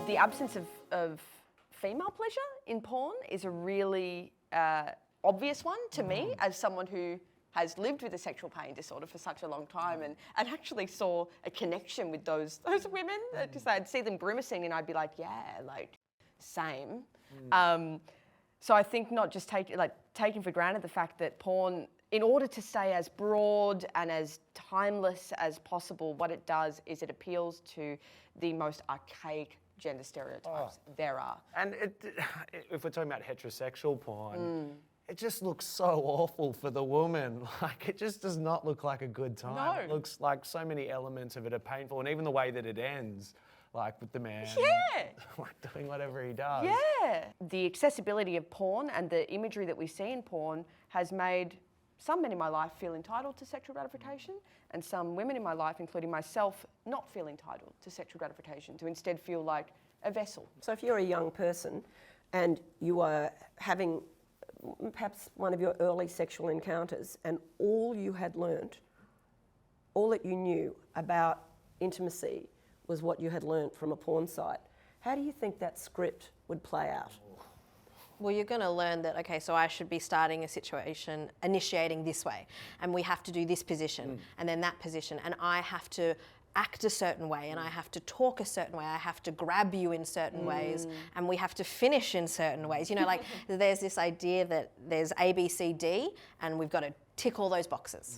The absence of female pleasure in porn is a really obvious one to me as someone who has lived with a sexual pain disorder for such a long time and actually saw a connection with those women. Because I'd see them grimacing and I'd be like, yeah, like, same. So I think not just taking for granted the fact that porn, in order to stay as broad and as timeless as possible, what it does is it appeals to the most archaic gender stereotypes there are. And if we're talking about heterosexual porn, it just looks so awful for the woman. Like, it just does not look like a good time. No. It looks like so many elements of it are painful, and even the way that it ends, like with the man like doing whatever he does. Yeah. The accessibility of porn and the imagery that we see in porn has made some men in my life feel entitled to sexual gratification, and some women in my life, including myself, not feel entitled to sexual gratification, to instead feel like a vessel. So if you're a young person and you are having perhaps one of your early sexual encounters and all you had learnt, all that you knew about intimacy was what you had learnt from a porn site, how do you think that script would play out? Well, you're going to learn that, okay, so I should be starting a situation, initiating this way, and we have to do this position, and then that position, and I have to act a certain way, and I have to talk a certain way, I have to grab you in certain ways, and we have to finish in certain ways. You know, like, there's this idea that there's A, B, C, D, and we've got to tick all those boxes.